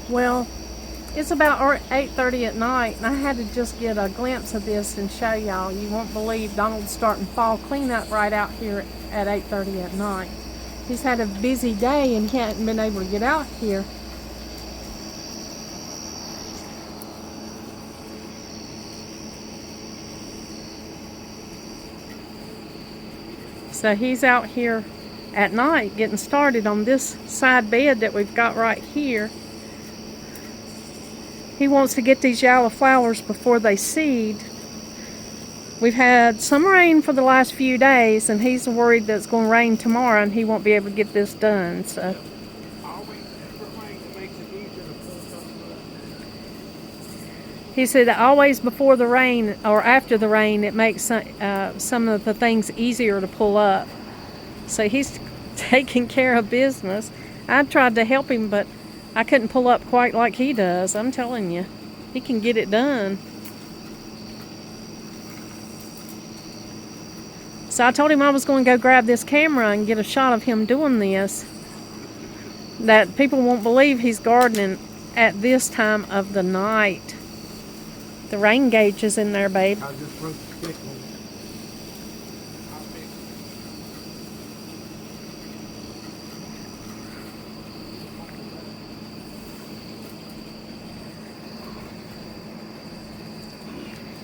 Well, it's about 8:30 at night, and I had to just get a glimpse of this and show y'all. You won't believe Donald's starting fall cleanup right out here at 8:30 at night. He's had a busy day and he hadn't been able to get out here. So he's out here at night getting started on this side bed that we've got right here. He wants to get these yellow flowers before they seed. We've had some rain for the last few days, and he's worried that it's going to rain tomorrow and he won't be able to get this done. So he said always before the rain or after the rain, it makes some of the things easier to pull up. So he's taking care of business. I tried to help him, but I couldn't pull up quite like he does. I'm telling you, he can get it done. So I told him I was going to go grab this camera and get a shot of him doing this. That people won't believe he's gardening at this time of the night. The rain gauge is in there, babe. I just broke the stick on it.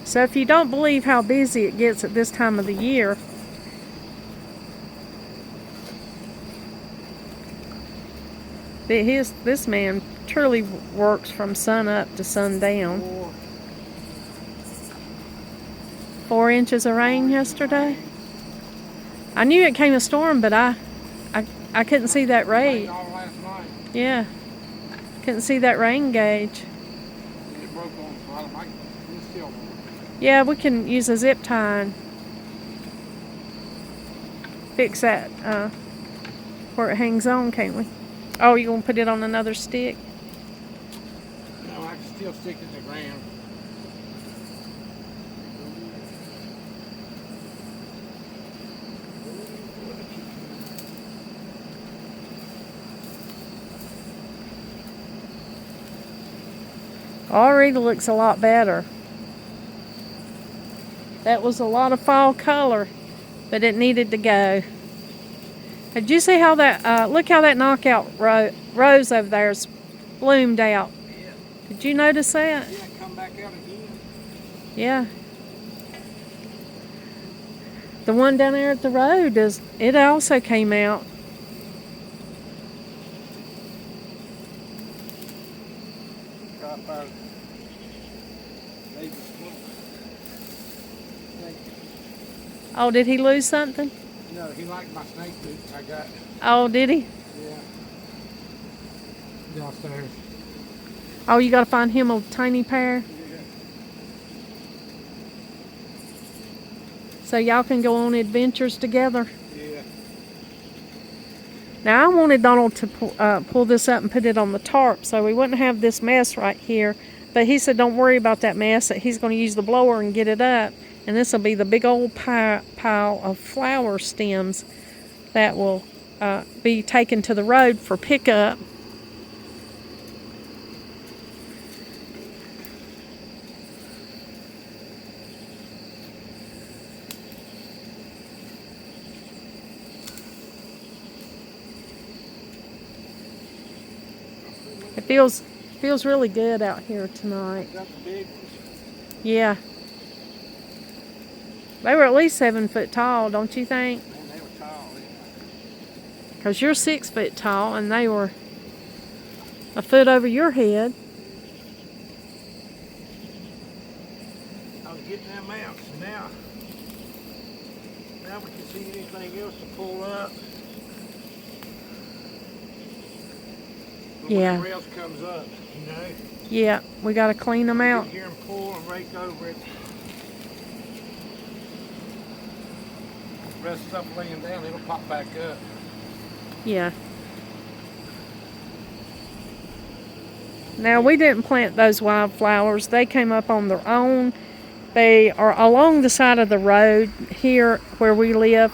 So if you don't believe how busy it gets at this time of the year, this man truly works from sun up to sundown. 4 inches of rain yesterday. I knew it came a storm, but I couldn't see that rain. Yeah, couldn't see that rain gauge. Yeah, we can use a zip tie and fix that where it hangs on, can't we? Oh, you gonna put it on another stick? No, I can still stick it in the ground. Already looks a lot better. That was a lot of fall color, but it needed to go. Did you see how that, look how that knockout rose over there is bloomed out? Yeah. Did you notice that? Yeah, come back out again. Yeah. The one down there at the road, it also came out. Oh, did he lose something? No, he liked my snake boots I got. Oh, did he? Yeah. Downstairs. Oh, you gotta find him a tiny pair? Yeah. So y'all can go on adventures together? Yeah. Now, I wanted Donald to pull this up and put it on the tarp so we wouldn't have this mess right here. But he said don't worry about that mess, that he's going to use the blower and get it up. And this will be the big old pile of flower stems that will be taken to the road for pickup. It feels really good out here tonight. Got the big ones. Yeah. They were at least 7 foot tall, don't you think? Man, they were tall, yeah. Because you're 6 foot tall and they were a foot over your head. I was getting them out, so now we can see anything else to pull up. But Yeah. whatever else comes up, you know. Yeah, we got to clean them out. Get here and pull and rake over it. The rest of the stuff laying down, it'll pop back up. Yeah. Now, we didn't plant those wildflowers. They came up on their own. They are along the side of the road here where we live.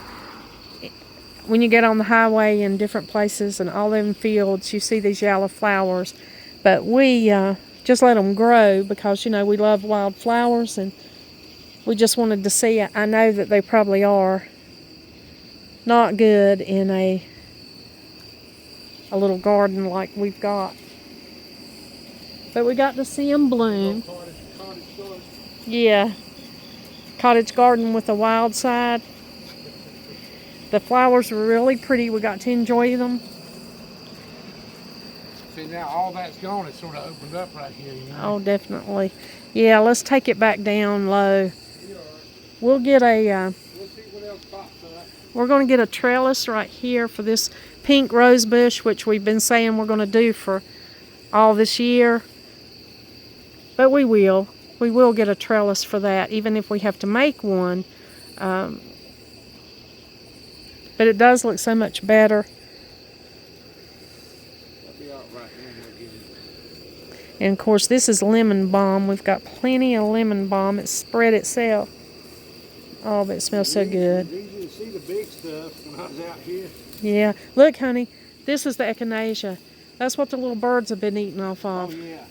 When you get on the highway in different places and all them fields, you see these yellow flowers. But we just let them grow because, you know, we love wildflowers, and we just wanted to see. I know that they probably are not good in a little garden like we've got. But we got to see them bloom. Cottage garden. Yeah. Cottage garden with a wild side. The flowers were really pretty. We got to enjoy them. See, now all that's gone. It's sort of opened up right here. You know? Oh, definitely. Yeah, let's take it back down low. We'll get a, We'll see what else pops up. we're going to get a trellis right here for this pink rose bush, which we've been saying we're going to do for all this year. But we will. We will get a trellis for that, even if we have to make one. But it does look so much better. That'll be all right. We'll get it. And of course, this is lemon balm. We've got plenty of lemon balm. It's spread itself. Oh, but it smells so good. It's easy to see the big stuff when I was out here. Yeah. Look, honey, this is the echinacea. That's what the little birds have been eating off Oh, of. yeah.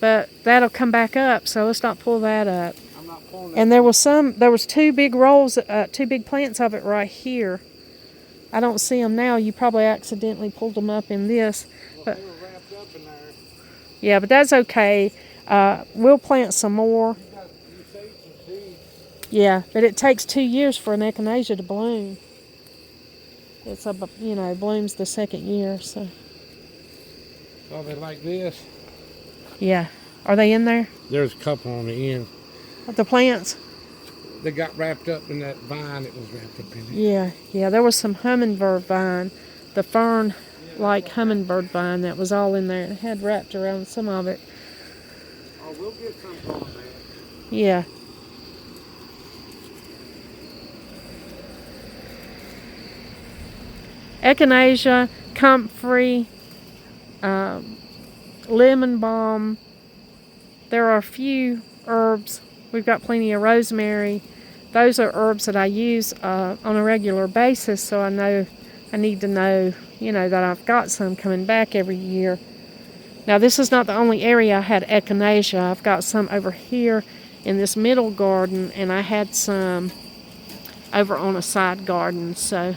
But that'll come back up, so let's not pull that up. I'm not pulling that. And there was two big rolls, two big plants of it right here. I don't see them now. You probably accidentally pulled them up in this. Well, But they were wrapped up in there. yeah, but that's okay. We'll plant some more. You saved some seeds. Yeah, but it takes 2 years for an echinacea to bloom. It's blooms the second year, so. So they like this. Yeah. Are they in there? There's a couple on the end. The plants? They got wrapped up in that vine that was wrapped up in it. Yeah. There was some hummingbird vine, the fern-like hummingbird vine that was all in there. It had wrapped around some of it. Oh, we'll get some on that. Yeah. Echinacea, comfrey, lemon balm. There are a few herbs. We've got plenty of rosemary. Those are herbs that I use on a regular basis, so I need to know, that I've got some coming back every year. Now, this is not the only area I had echinacea. I've got some over here in this middle garden, and I had some over on a side garden, so,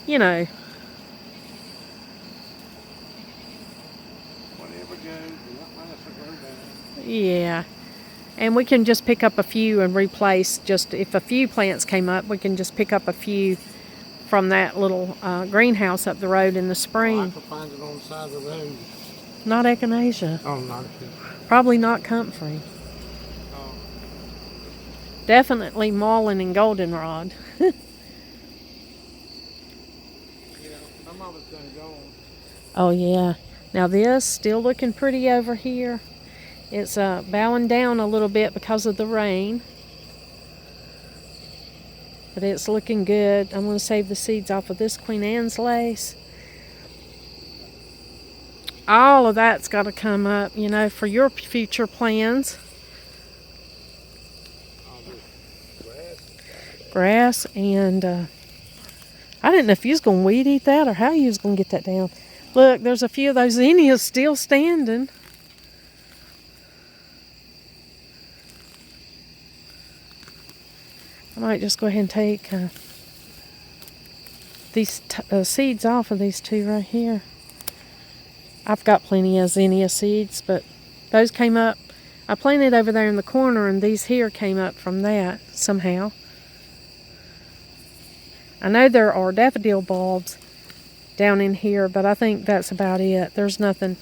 Whatever goes, we're not messing with that. Yeah. And we can just pick up a few and replace, just if a few plants came up, we can just pick up a few from that little greenhouse up the road in the Oh, I spring. could find it on the side of the road. Not echinacea. Oh, not here. Probably not comfrey. Oh, Definitely mullein and goldenrod. some of it's done gone. Oh, yeah. Now this, still looking pretty over here. It's bowing down a little bit because of the rain. But it's looking good. I'm going to save the seeds off of this Queen Anne's lace. All of that's got to come up, for your future plans. Oh, there's Grass and I didn't know if you was going to weed eat that or how you was going to get that down. Look, there's a few of those zinnias still standing. I might just go ahead and take these seeds off of these two right here. I've got plenty of zinnia seeds, but those came up. I planted over there in the corner, and these here came up from that somehow. I know there are daffodil bulbs down in here, but I think that's about it. There's nothing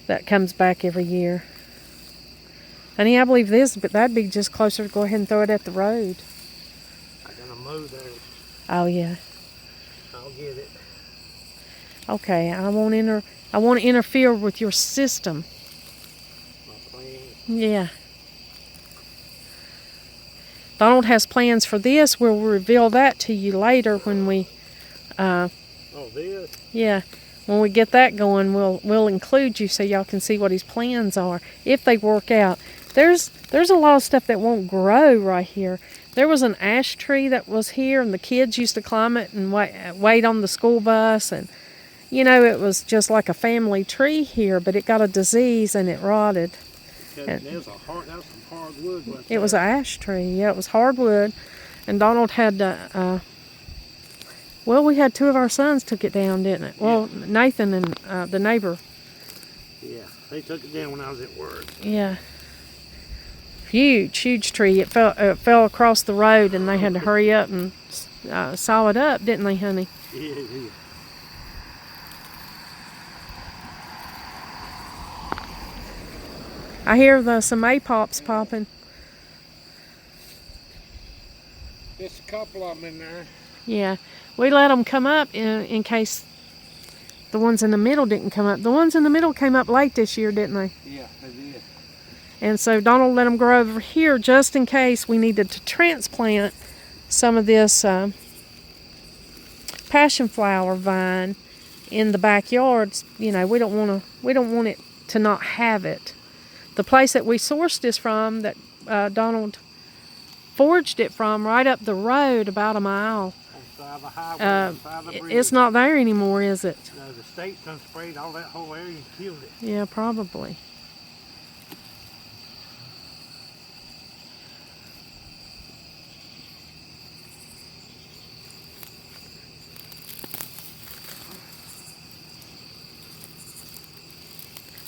that comes back every year. Honey, I believe this, but that'd be just closer to go ahead and throw it at the road. I'm gonna mow there. Oh, yeah. I'll get it. Okay, I won't interfere with your system. My plan. Yeah. Donald has plans for this. We'll reveal that to you later when we, Oh, this? yeah, when we get that going, we'll include you so y'all can see what his plans are if they work out. There's a lot of stuff that won't grow right here. There was an ash tree that was here, and the kids used to climb it and wait on the school bus, and You know, it was just like a family tree here, but it got a disease and it rotted. That was some hard wood. It was an ash tree. Yeah, it was hardwood. And Donald had to, well, we had two of our sons took it down, didn't it? Well, Yeah. Nathan and the neighbor. Yeah, they took it down when I was at work. Yeah. Huge tree. It fell across the road, and they had to hurry up and saw it up, didn't they, honey? Yeah. I hear some A-pops popping. There's a couple of them in there. Yeah. We let them come up in case the ones in the middle didn't come up. The ones in the middle came up late this year, didn't they? Yeah, they did. And so Donald let them grow over here just in case we needed to transplant some of this passion flower vine in the backyards. You know, we don't want it to not have it. The place that we sourced this from, that Donald foraged it from, right up the road about a mile. On the side of the highway, on the side of the bridge. It's not there anymore, is it? No, the state done sprayed all that whole area and killed it. Yeah, probably.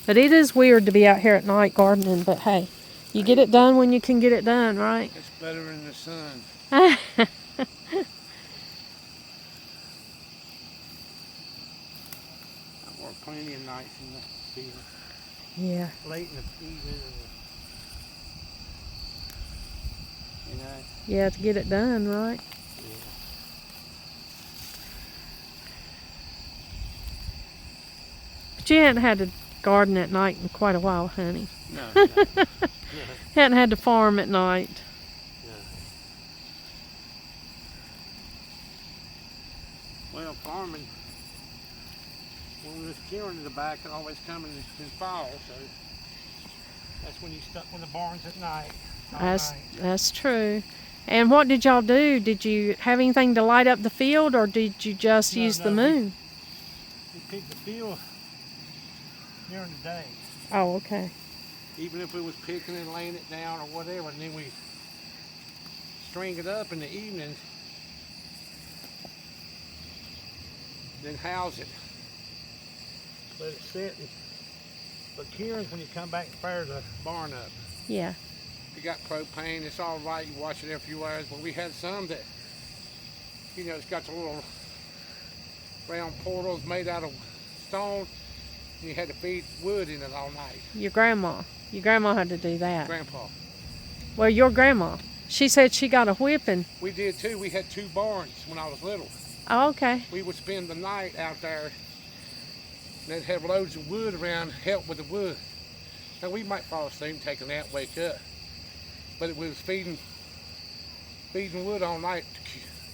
But it is weird to be out here at night gardening, but hey, you get it done when you can get it done, right? It's better in the sun. Yeah. I worked plenty of nights in the field. Late in the evening. You know? Yeah, to get it done, right? Yeah. But you hadn't had to garden at night in quite a while, honey. No. Hadn't had to farm at night. Well, farming, when there's clearing in the back, it always coming in fall, so that's when you stuck with the barns at night. That's true. And what did y'all do? Did you have anything to light up the field, or did you just use the moon? We picked the field during the day. Oh, okay. Even if it was picking and laying it down or whatever, and then we string it up in the evenings, then house it. Let it sit. But Kieran's when you come back and fire the barn up. Yeah. If you got propane, it's all right. You watch it every few hours. But we had some that, you know, it's got the little round portals made out of stone. And you had to feed wood in it all night. Your grandma had to do that. Grandpa. Well, your grandma. She said she got a whipping. We did too. We had 2 barns when I was little. Oh, okay. We would spend the night out there, and they'd have loads of wood around, help with the wood. Now we might fall asleep and take a nap, wake up, but it was feeding wood all night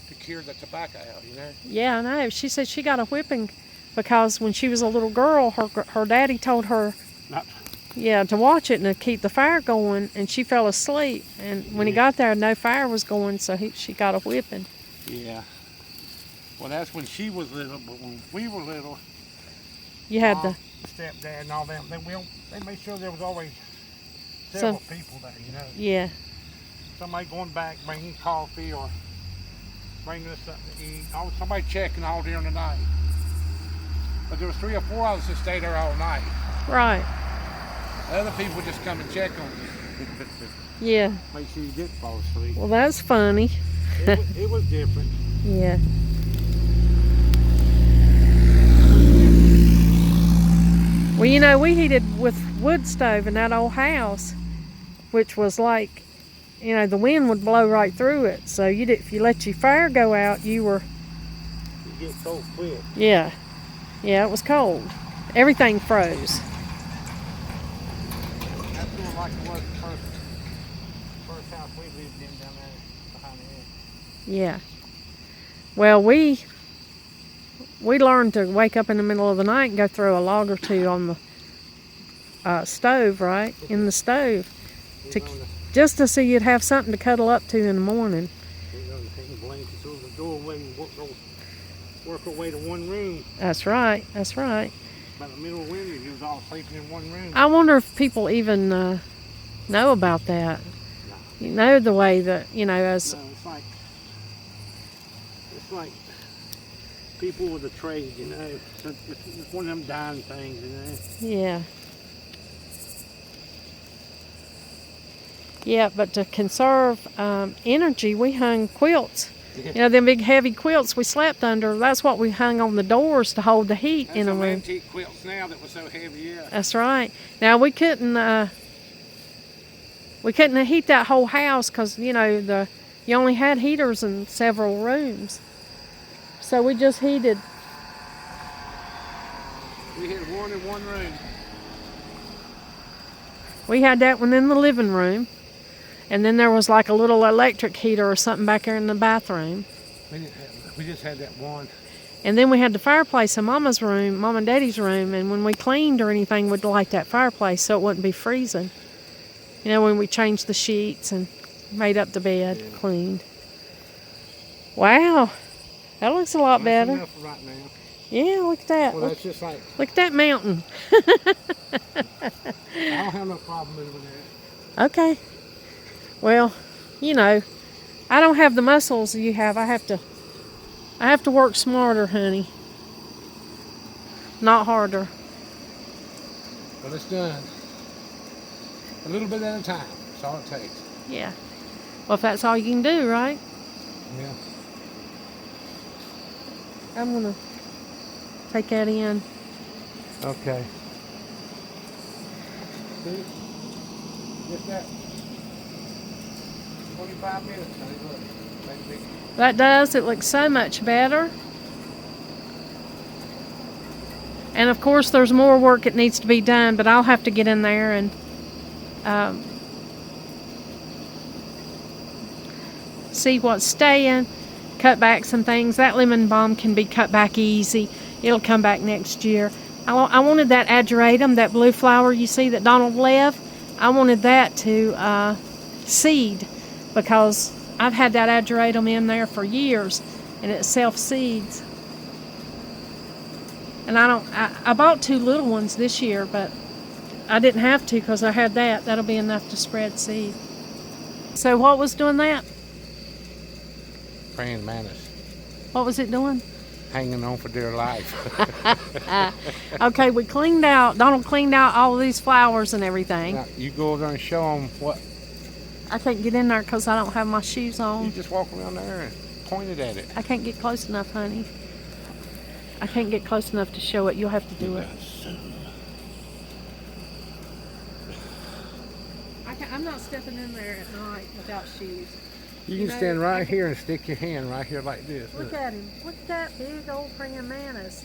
to cure the tobacco out, you know. Yeah, I know. She said she got a whipping because when she was a little girl, her daddy told her, to watch it and to keep the fire going, and she fell asleep. And when he got there, no fire was going, so she got a whipping. Yeah. Well, that's when she was little, but when we were little, You had Mom, stepdad and all them, they made sure there was always several people there, you know. Yeah. Somebody going back, bringing coffee or bringing us something to eat. Somebody checking all during the night. But there was 3 or 4 of us that stayed there all night. Right. Other people would just come and check on you. Yeah. Make sure you didn't fall asleep. Well, that's funny. It was different. Yeah. Well, you know, we heated with wood stove in that old house, which was like, you know, the wind would blow right through it. So if you let your fire go out, you get cold quick. Yeah. Yeah, it was cold. Everything froze. That's sort of like it was the first house we lived in down there behind the edge. Yeah. Well, we learned to wake up in the middle of the night and go throw a log or 2 on the stove, right? In the stove. Just to so you'd have something to cuddle up to in the morning. work our way to one room. That's right. That's right. By the middle of winter, you was all sleeping in one room. I wonder if people even know about that. No. You know, the way that, you know, as No, it's like people with a trade, you know. It's one of them dying things, you know. yeah. Yeah, but to conserve energy, we hung quilts. You know, them big heavy quilts we slept under, that's what we hung on the doors to hold the heat That's in a some room. antique quilts now that were so heavy, yeah. That's right. Now we couldn't heat that whole house because, you know, you only had heaters in several rooms. So we just heated. We had one in one room. We had that one in the living room. And then there was like a little electric heater or something back there in the bathroom. We just had that one. And then we had the fireplace in Mama's room, Mom and Daddy's room. And when we cleaned or anything, we'd light that fireplace so it wouldn't be freezing. You know, when we changed the sheets and made up the bed, cleaned. Wow. That looks a lot better. Enough for right now. Yeah, look at that. Well, that's just like, Look at that mountain. I don't have no problem moving that. Okay. Well, you know, I don't have the muscles you have. I have to work smarter, honey. Not harder. But it's done. A little bit at a time. That's all it takes. Yeah. Well, if that's all you can do, right? Yeah. I'm going to take that in. Okay. See? Just that. 25 minutes, honey. Look. Maybe. That does. It looks so much better. And of course, there's more work that needs to be done, but I'll have to get in there and see what's staying, cut back some things. That lemon balm can be cut back easy. It'll come back next year. I wanted that ageratum, that blue flower you see that Donald left. I wanted that to seed because I've had that ageratum in there for years and it self-seeds. And I bought 2 little ones this year, but I didn't have to because I had that. That'll be enough to spread seed. So what was doing that? Praying mantis. What was it doing? Hanging on for dear life. Okay, we cleaned out, Donald cleaned out all of these flowers and everything. Now, you go over there and show them what. I can't get in there because I don't have my shoes You on. just walk around there and pointed at it. I can't get close enough, honey. I can't get close enough to show it. You'll have to do it. I'm not stepping in there at night without shoes. You can stand right here and stick your hand right here like this. Look at him. Look at that big old praying mantis.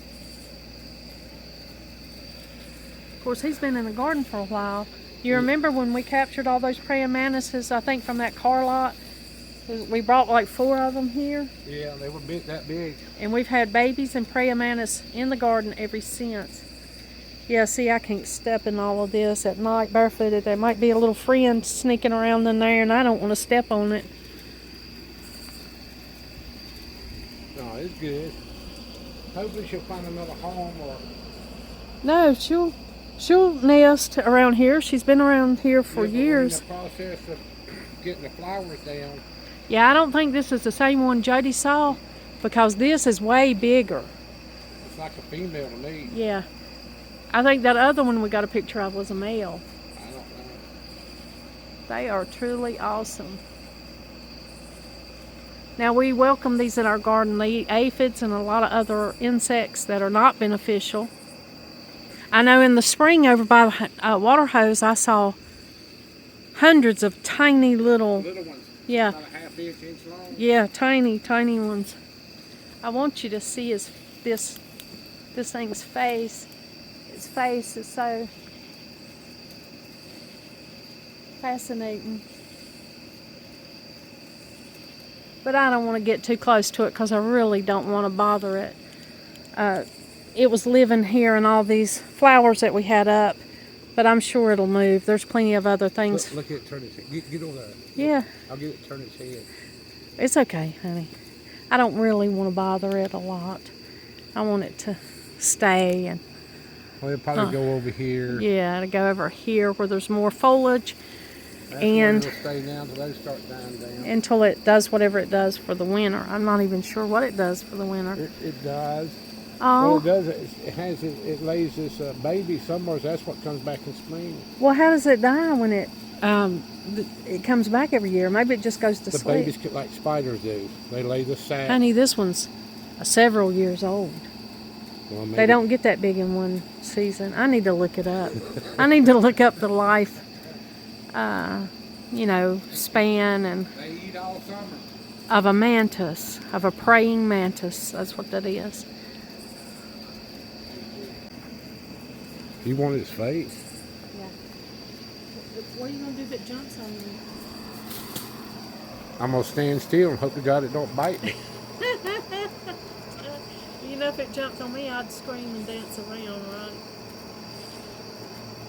Of course, he's been in the garden for a while. You remember when we captured all those praying mantises, I think, from that car lot? We brought like 4 of them here. Yeah, they were that big. And we've had babies and praying mantis in the garden ever since. Yeah, see, I can't step in all of this at night barefooted. There might be a little friend sneaking around in there, and I don't want to step on it. No, it's good. Hopefully she'll find another home or... No, she'll nest around here. She's been around here for years. In the process of getting the flowers down. Yeah, I don't think this is the same one Jody saw because this is way bigger. It's like a female to me. Yeah. I think that other one we got a picture of was a male. I don't know. They are truly awesome. Now we welcome these in our garden. They eat aphids and a lot of other insects that are not beneficial. I know in the spring over by the water hose I saw hundreds of tiny little Little ones. yeah. About a half-inch long. Yeah, tiny ones. I want you to see this thing's face. Its face is so fascinating. But I don't want to get too close to it because I really don't want to bother it. It was living here in all these flowers that we had up, but I'm sure it'll move. There's plenty of other things. Look at it turn its head. Get over there. Yeah. I'll get it to turn its head. It's okay, honey. I don't really want to bother it a lot. I want it to stay, and Well, it'll probably go over here. yeah, to go over here where there's more foliage. That's And where it'll stay now until those start dying down. until it does whatever it does for the winter. I'm not even sure what it does for the winter. It does. Oh, Well, it does. It lays this baby somewhere. That's what comes back in spring. well, how does it die when it comes back every year? Maybe it just goes to The sleep. babies like spiders do. They lay the sac. Honey, this one's several years old. Well, They maybe- don't get that big in one season. I need to look it up. I need to look up the life, span and They eat all summer. of a mantis, of a praying mantis. That's what that is. You want his face? Yeah. What are you gonna do if it jumps on you? I'm gonna stand still and hope to God it don't bite me. You know, if it jumped on me, I'd scream and dance around, right?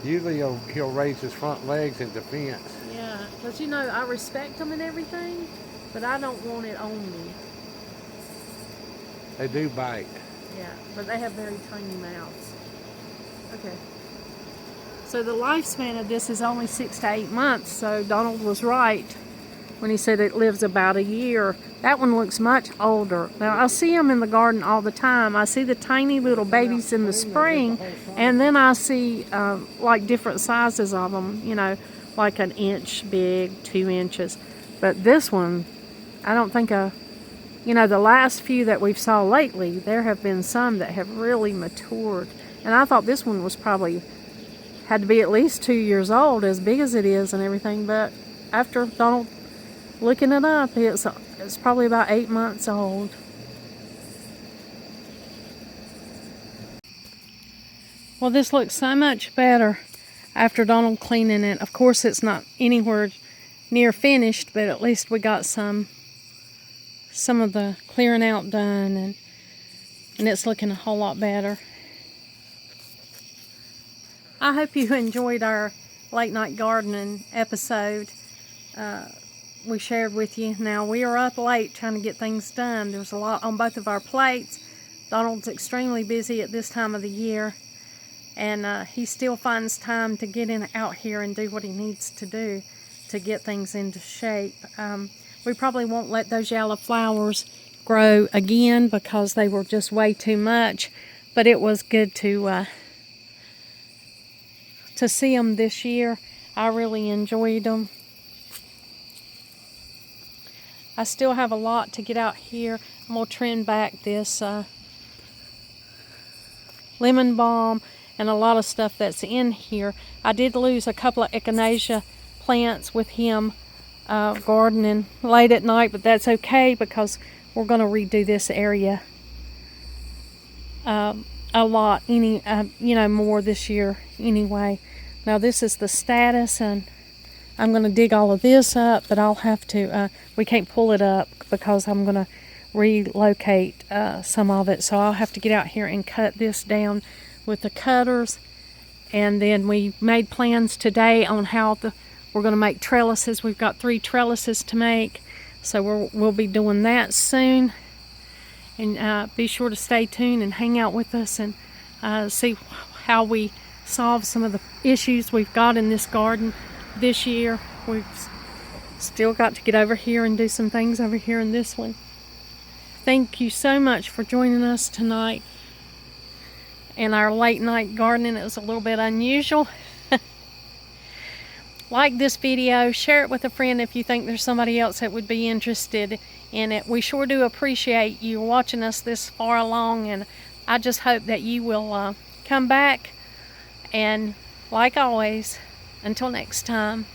Usually he'll raise his front legs in defense. Yeah, because I respect them and everything, but I don't want it on me. They do bite. Yeah, but they have very tiny mouths. Okay. So the lifespan of this is only 6 to 8 months, so Donald was right when he said it lives about a year. That one looks much older. Now, I see them in the garden all the time. I see the tiny little babies in the spring, and then I see like different sizes of them, like an inch big, 2 inches. But this one, I don't think the last few that we've saw lately, there have been some that have really matured. And I thought this one was had to be at least 2 years old, as big as it is and everything. But after Donald looking it up, it's probably about 8 months old. Well, this looks so much better after Donald cleaning it. Of course, it's not anywhere near finished, but at least we got some of the clearing out done, and it's looking a whole lot better. I hope you enjoyed our late night gardening episode we shared with you. Now, we are up late trying to get things done. There's a lot on both of our plates. Donald's extremely busy at this time of the year, and he still finds time to get out here and do what he needs to do to get things into shape. We probably won't let those yellow flowers grow again because they were just way too much, but it was good to see them this year. I really enjoyed them. I still have a lot to get out here. I'm going to trim back this lemon balm and a lot of stuff that's in here. I did lose a couple of echinacea plants with him gardening late at night, but that's okay because we're going to redo this area a lot, more this year anyway. Now this is the status, and I'm going to dig all of this up, but I'll have to, we can't pull it up because I'm going to relocate some of it. So I'll have to get out here and cut this down with the cutters. And then we made plans today on how we're going to make trellises. We've got 3 trellises to make. So we'll be doing that soon. And be sure to stay tuned and hang out with us and see how we solve some of the issues we've got in this garden this year. We've still got to get over here and do some things over here in this one. Thank you so much for joining us tonight in our late night gardening. It was a little bit unusual. Like this video, share it with a friend if you think there's somebody else that would be interested in it. We sure do appreciate you watching us this far along, and I just hope that you will come back. And like always, until next time.